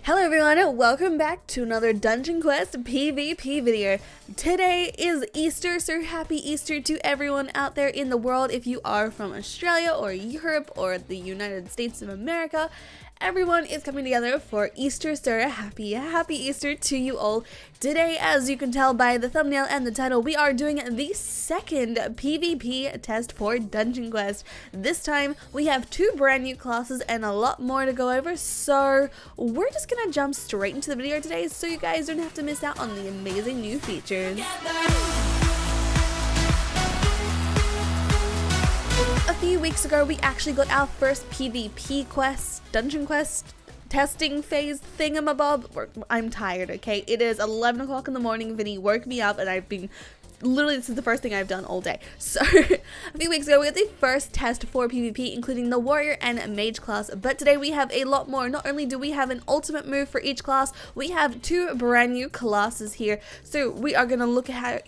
Hello everyone, welcome back to another Dungeon Quest PvP video. Today is Easter, so happy Easter to everyone out there in the world. If you are from Australia or Europe or the United States of America, everyone is coming together for Easter, so happy Easter to you all. Today, as you can tell by the thumbnail and the title, we are doing the second PvP test for Dungeon Quest. This time, we have two brand new classes and a lot more to go over, so we're just gonna jump straight into the video today so you guys don't have to miss out on the amazing new features. A few weeks ago, we actually got our first PvP quest, Dungeon Quest testing phase thingamabob. I'm tired, okay? It is 11 o'clock in the morning. Vinny woke me up and I've been literally, this is the first thing I've done all day. So a few weeks ago we got the first test for PvP, including the warrior and mage class, but today we have a lot more. Not only do we have an ultimate move for each class, we have two brand new classes here. So we are gonna look at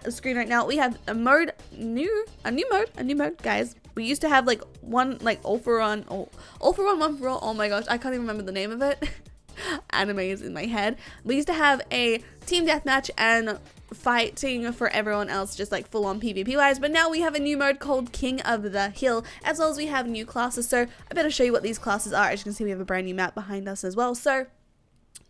the screen right now. We have a new mode, guys. We used to have one all for one, one for all. Oh my gosh, I can't even remember the name of it. Anime is in my head. We used to have a team deathmatch and fighting for everyone else, just like full on PvP wise, but now we have a new mode called King of the Hill, as well as we have new classes. So I better show you what these classes are. As you can see, we have a brand new map behind us as well. So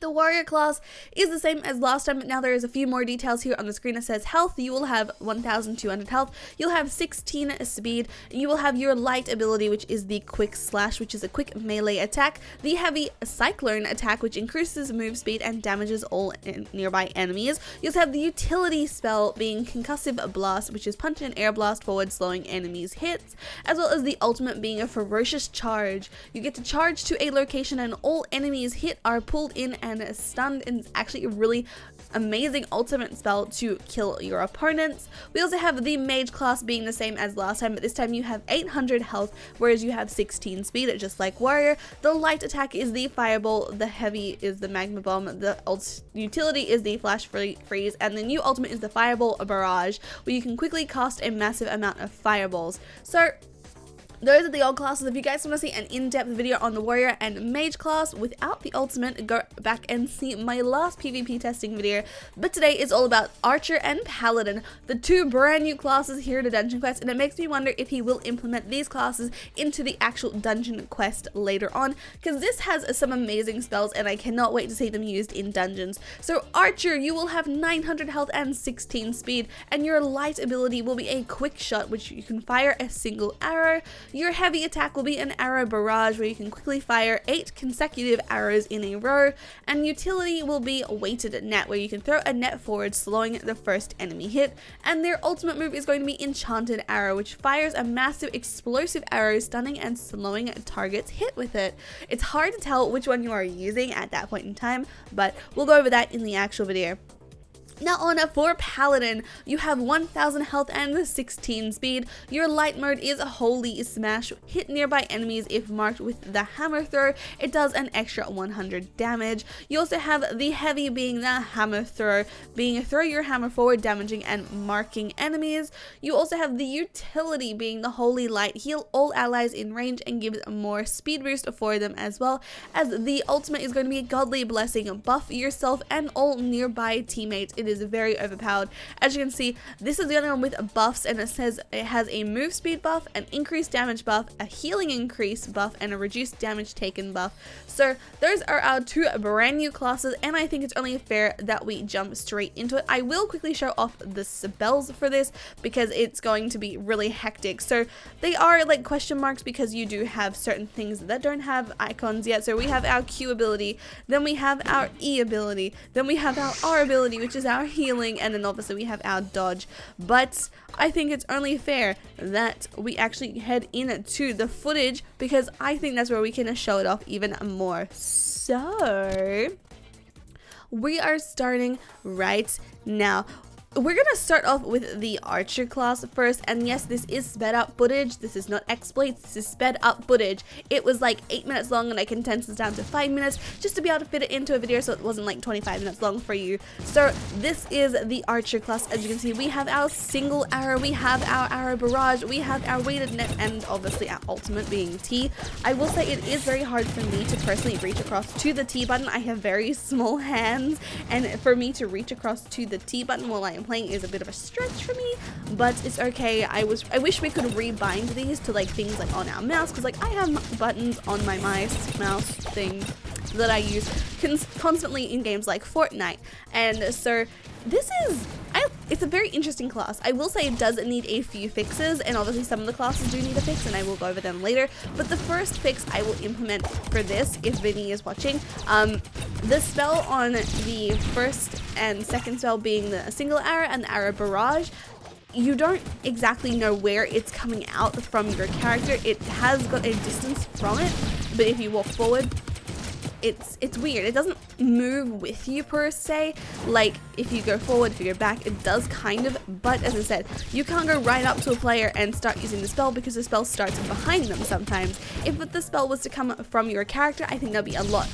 the warrior class is the same as last time, but now there is a few more details here on the screen. It says health. You will have 1200 health. You'll have 16 speed. You will have your light ability, which is the quick slash, which is a quick melee attack. The heavy cyclone attack, which increases move speed and damages all nearby enemies. You also have the utility spell being concussive blast, which is punch and air blast forward, slowing enemies hits, as well as the ultimate being a ferocious charge. You get to charge to a location and all enemies hit are pulled in and stunned, and it's actually a really amazing ultimate spell to kill your opponents. We also have the mage class being the same as last time, but this time you have 800 health, whereas you have 16 speed, just like warrior. The light attack is the fireball, the heavy is the magma bomb, the utility is the flash freeze, and the new ultimate is the fireball barrage, where you can quickly cast a massive amount of fireballs. So those are the old classes. If you guys want to see an in-depth video on the warrior and mage class without the ultimate, go back and see my last PvP testing video. But today is all about archer and paladin, the two brand new classes here to Dungeon Quest, and it makes me wonder if he will implement these classes into the actual Dungeon Quest later on, because this has some amazing spells and I cannot wait to see them used in dungeons. So archer, you will have 900 health and 16 speed, and your light ability will be a quick shot, which you can fire a single arrow. Your heavy attack will be an arrow barrage, where you can quickly fire 8 consecutive arrows in a row, and utility will be weighted net, where you can throw a net forward, slowing the first enemy hit. And their ultimate move is going to be enchanted arrow, which fires a massive explosive arrow, stunning and slowing targets hit with it. It's hard to tell which one you are using at that point in time, but we'll go over that in the actual video. Now on for Paladin, you have 1000 health and 16 speed. Your light mode is a holy smash. Hit nearby enemies if marked with the hammer throw. It does an extra 100 damage. You also have the heavy being the hammer throw, being throw your hammer forward, damaging and marking enemies. You also have the utility being the holy light, heal all allies in range and gives more speed boost for them, as well as the ultimate is going to be a godly blessing, buff yourself and all nearby teammates. It is very overpowered. As you can see, this is the only one with buffs, and it says it has a move speed buff, an increased damage buff, a healing increase buff, and a reduced damage taken buff. So those are our two brand new classes, and I think it's only fair that we jump straight into it. I will quickly show off the spells for this because it's going to be really hectic. So they are like question marks because you do have certain things that don't have icons yet. So we have our Q ability, then we have our E ability, then we have our R ability, which is our healing, and then obviously we have our dodge. But I think it's only fair that we actually head into the footage, because I think that's where we can show it off even more. So we are starting right now. we're gonna start off with the archer class first, and yes, this is sped up footage. This is not exploits, this is sped up footage. It was like 8 minutes long and I condensed this down to 5 minutes just to be able to fit it into a video so it wasn't like 25 minutes long for you. So this is the archer class. As you can see, we have our single arrow, we have our arrow barrage, we have our weighted net, and obviously our ultimate being T. I will say it is very hard for me to personally reach across to the T button. I have very small hands, and for me to reach across to the T button while I am playing is a bit of a stretch for me, but it's okay. I wish we could rebind these to like things like on our mouse, because like I have buttons on my mouse thing that I use constantly in games like Fortnite, and so this is it's a very interesting class. I will say it does need a few fixes, and obviously some of the classes do need a fix, and I will go over them later. But the first fix I will implement for this, if Vinny is watching, the spell on the first and second spell being the single arrow and the arrow barrage, you don't exactly know where it's coming out from your character. It has got a distance from it, but if you walk forward, it's weird. It doesn't move with you per se. Like if you go forward, if you go back, it does kind of, but as I said, you can't go right up to a player and start using the spell because the spell starts behind them sometimes. If the spell was to come from your character, I think that'd be a lot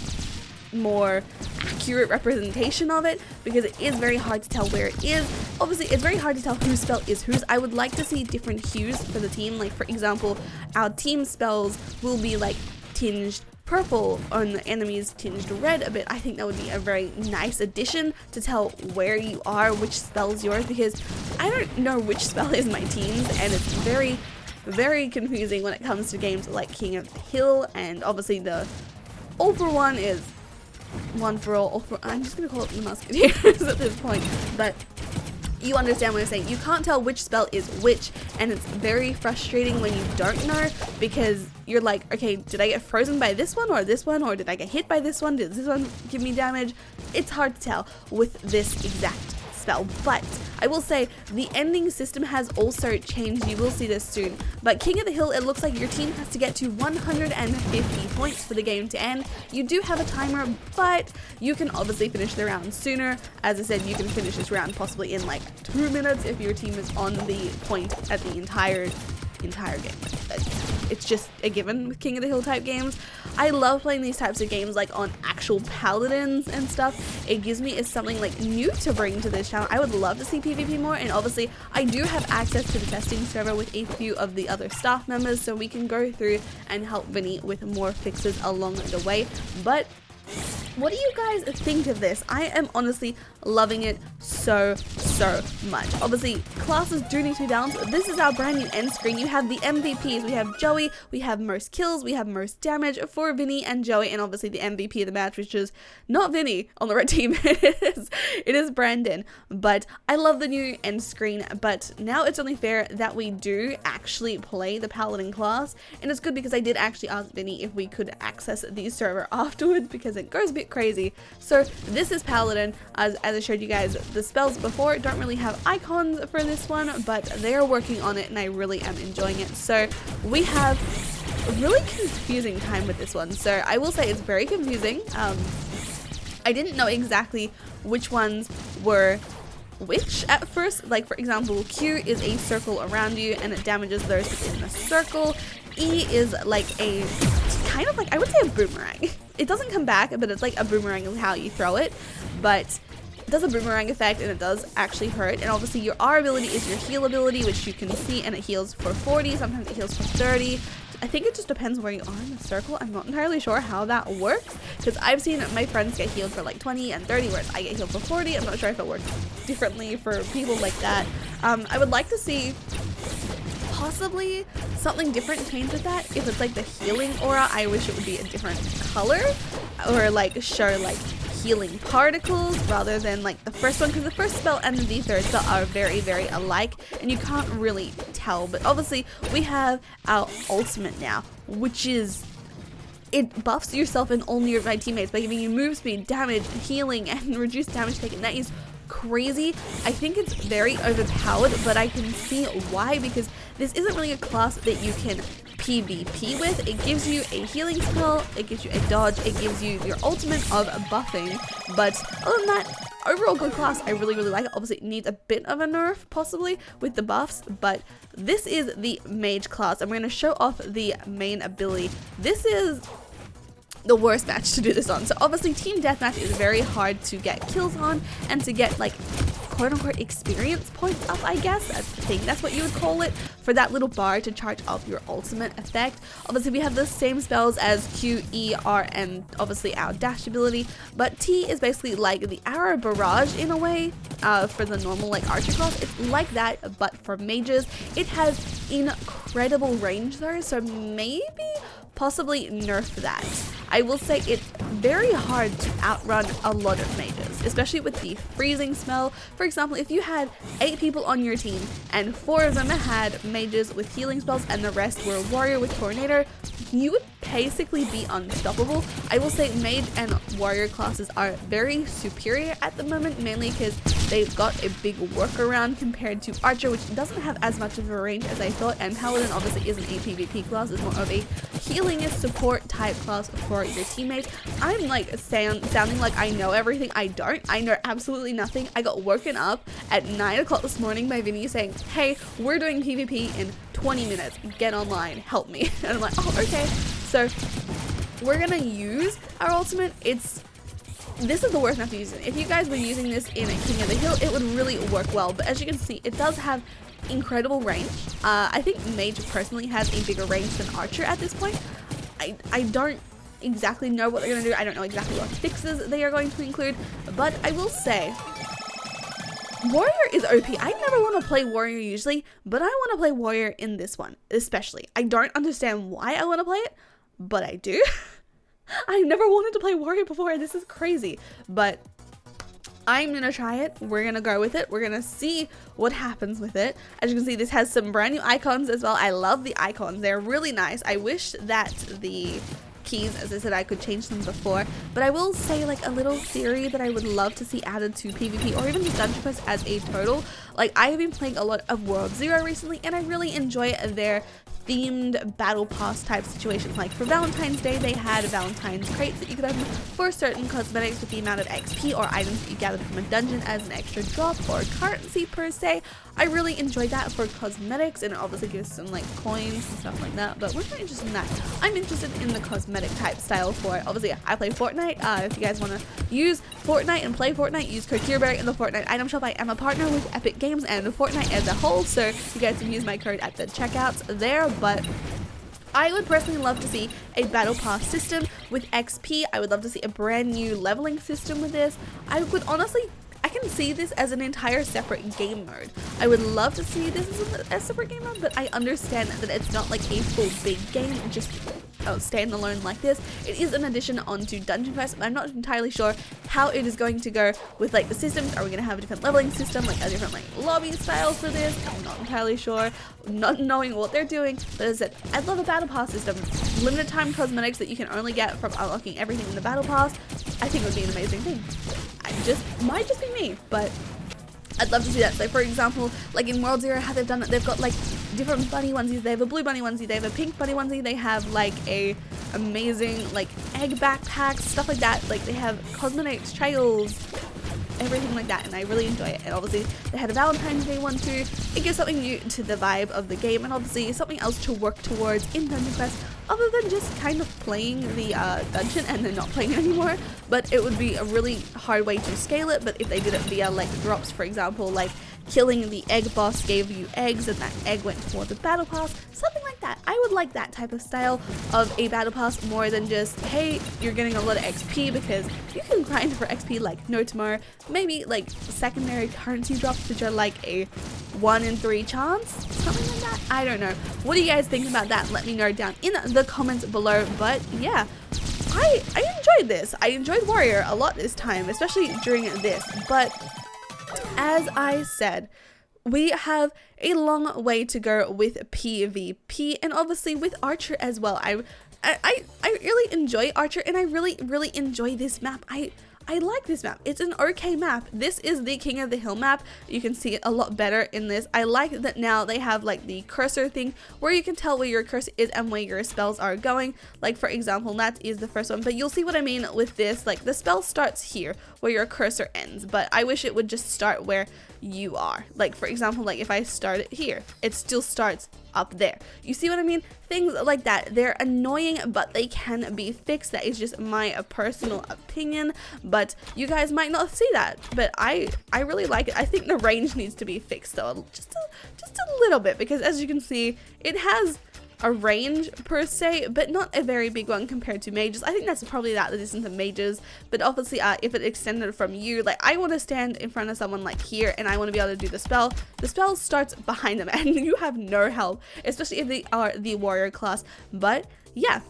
more accurate representation of it, because it is very hard to tell where it is. Obviously it's very hard to tell whose spell is whose. I would like to see different hues for the team. Like for example, our team spells will be like tinged purple on the enemies, tinged red a bit. I think that would be a very nice addition to tell where you are, which spell's yours, because I don't know which spell is my team's, and it's very, very confusing when it comes to games like King of the Hill. And obviously the all for one is one for all, I'm just gonna call it the Musketeers at this point, but you understand what I'm saying. You can't tell which spell is which, and it's very frustrating when you don't know, because you're like, okay, did I get frozen by this one, or did I get hit by this one? Did this one give me damage? It's hard to tell with this exact spell, but I will say the ending system has also changed. You will see this soon, but King of the Hill, it looks like your team has to get to 150 points for the game to end. You do have a timer, but you can obviously finish the round sooner. As I said, you can finish this round possibly in like 2 minutes if your team is on the point at the entire game. It's just a given with King of the Hill type games. I love playing these types of games like on actual Paladins and stuff. It gives me something like new to bring to this channel. I would love to see PvP more, and obviously I do have access to the testing server with a few of the other staff members, so we can go through and help Vinny with more fixes along the way. But what do you guys think of this? I am honestly loving it so much. Obviously, classes do need to be balanced. This is our brand new end screen. You have the MVPs. We have Joey, we have most kills, we have most damage for Vinny and Joey, and obviously the MVP of the match, which is not Vinny on the red team. It is Brandon. But I love the new end screen, but now it's only fair that we do actually play the Paladin class, and it's good because I did actually ask Vinny if we could access the server afterwards, because it goes a bit crazy. So this is Paladin. As I showed you guys, the spells before don't really have icons for this one, but they're working on it and I really am enjoying it. So we have a really confusing time with this one. So I will say it's very confusing. I didn't know exactly which ones were which at first. Like for example, Q is a circle around you and it damages those within the circle. E is like a kind of like, I would say, a boomerang. It doesn't come back, but it's like a boomerang of how you throw it, but it does a boomerang effect and it does actually hurt. And obviously your R ability is your heal ability, which you can see, and it heals for 40, sometimes it heals for 30. I think it just depends where you are in the circle. I'm not entirely sure how that works, because I've seen my friends get healed for like 20 and 30, whereas I get healed for 40. I'm not sure if it works differently for people like that. I would like to see possibly something different change with that. If it's like the healing aura, I wish it would be a different color, or like show like healing particles rather than like the first one, because the first spell and the third spell are very alike and you can't really tell. But obviously we have our ultimate now, which is, it buffs yourself and all nearby teammates by giving you move speed, damage, healing, and reduced damage taken. That is crazy. I think it's very overpowered, but I can see why, because this isn't really a class that you can PvP with. It gives you a healing spell, it gives you a dodge, it gives you your ultimate of buffing, but other than that, overall good class. I really like it. Obviously it needs a bit of a nerf possibly with the buffs, but this is the Mage class, and we're going to show off the main ability. This is the worst match to do this on. So obviously team deathmatch is very hard to get kills on and to get like quote-unquote experience points up, I guess. I think that's what you would call it, for that little bar to charge up your ultimate effect. Obviously we have the same spells as Q, E, R, and obviously our dash ability, but T is basically like the arrow barrage in a way for the normal like archer class. It's like that, but for mages. It has incredible range though, so maybe possibly nerf that. I will say it's very hard to outrun a lot of mages, especially with the freezing spell. For example, if you had 8 people on your team and 4 of them had mages with healing spells and the rest were warrior with tornado, you would basically be unstoppable. I will say mage and warrior classes are very superior at the moment, mainly because they've got a big workaround compared to archer, which doesn't have as much of a range as I thought, and paladin obviously isn't a PvP class, it's more of a healing support type class for your teammates. I'm like sounding like I know everything. I don't. I know absolutely nothing. I got woken up at 9 o'clock this morning by Vinny saying, hey, we're doing PvP in 20 minutes. Get online. Help me. And I'm like, oh, okay. So we're gonna use our ultimate. This is the worst map to use it. If you guys were using this in a King of the Hill, it would really work well. But as you can see, it does have incredible range. I think Mage personally has a bigger range than Archer at this point. I don't exactly know what they're going to do. I don't know exactly what fixes they are going to include, but I will say Warrior is OP. I never want to play Warrior usually, but I want to play Warrior in this one especially. I don't understand why I want to play it, but I do. I never wanted to play Warrior before. This is crazy, but I'm gonna try it. We're gonna go with it. We're gonna see what happens with it. As you can see, this has some brand new icons as well. I love the icons. They're really nice. I wish that the keys, as I said, I could change them before, but I will say like a little theory that I would love to see added to PvP or even just Dungeon Quest as a total. Like, I have been playing a lot of World Zero recently, and I really enjoy their themed battle pass type situations. Like for Valentine's Day, they had Valentine's crates that you could open for certain cosmetics with the amount of XP or items that you gathered from a dungeon as an extra drop or currency per se. I really enjoyed that for cosmetics, and it obviously gives some like coins and stuff like that, but we're not interested in that. I'm interested in the cosmetic type style for it. Obviously, I play Fortnite. If you guys want to use Fortnite and play Fortnite, use code KiraBerry in the Fortnite item shop. I am a partner with Epic Games and Fortnite as a whole, so you guys can use my code at the checkouts there. But I would personally love to see a battle pass system with XP. I would love to see a brand new leveling system with this. I can see this as an entire separate game mode. I would love to see this as a separate game mode, but I understand that it's not like a full big game, just standalone like this. It is an addition onto Dungeon Quest, but I'm not entirely sure how it is going to go with like the systems. Are we going to have a different leveling system, like a different like lobby style for this? I'm not entirely sure, not knowing what they're doing. But as I said, I'd love a battle pass system. Limited time cosmetics that you can only get from unlocking everything in the battle pass. I think it would be an amazing thing. Might just be me, but I'd love to see that. So for example, like in World Zero, how they've done it, they've got like different bunny onesies. They have a blue bunny onesie, they have a pink bunny onesie, they have like a amazing like egg backpacks, stuff like that. Like they have cosmetics, trails, everything like that, and I really enjoy it. And obviously they had a Valentine's Day one too. It gives something new to the vibe of the game, and obviously something else to work towards in Dungeon Quest, other than just kind of playing the dungeon and then not playing it anymore. But it would be a really hard way to scale it. But if they did it via like drops, for example, like killing the egg boss gave you eggs and that egg went for the battle pass, something like that. I would like that type of style of a battle pass more than just, hey, you're getting a lot of XP, because you can grind for XP like no tomorrow. Maybe like secondary currency drops, which are like a 1 in 3 chance, something like that. I don't know. What do you guys think about that? Let me know down in the comments below. But yeah, I enjoyed this. I enjoyed Warrior a lot this time, especially during this. But as I said, we have a long way to go with PvP, and obviously with Archer as well. I really enjoy Archer, and I really enjoy this map. I like this map. It's an okay map. This is the King of the Hill map. You can see it a lot better in this. I like that now they have like the cursor thing where you can tell where your cursor is and where your spells are going. Like for example, that is the first one, but you'll see what I mean with this. Like the spell starts here where your cursor ends, but I wish it would just start where you are. Like for example, like if I start it here, it still starts up there. You see what I mean? Things like that, they're annoying, but they can be fixed. That is just my personal opinion, but you guys might not see that, but I really like it. I think the range needs to be fixed though, just a little bit, because as you can see, it has a range per se, but not a very big one compared to mages. I think that's probably the distance of mages, but obviously if it extended from you, like I want to stand in front of someone like here and I want to be able to do the spell starts behind them and you have no help, especially if they are the warrior class. But yeah,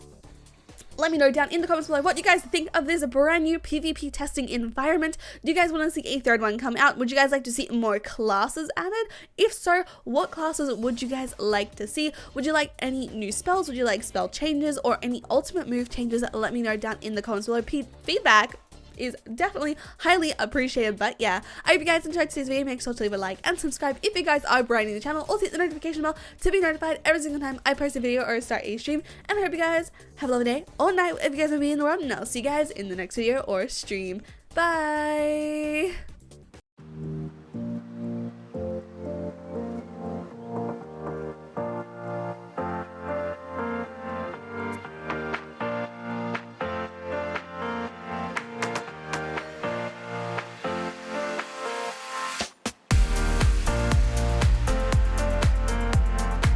let me know down in the comments below what you guys think of this brand new PvP testing environment. Do you guys want to see a third one come out? Would you guys like to see more classes added? If so, what classes would you guys like to see? Would you like any new spells? Would you like spell changes or any ultimate move changes? Let me know down in the comments below. Feedback is definitely highly appreciated. But yeah, I hope you guys enjoyed today's video. Make sure to leave a like and subscribe if you guys are brand new to the channel. Also hit the notification bell to be notified every single time I post a video or start a stream. And I hope you guys have a lovely day or night if you guys will be in the world, and I'll see you guys in the next video or stream. Bye.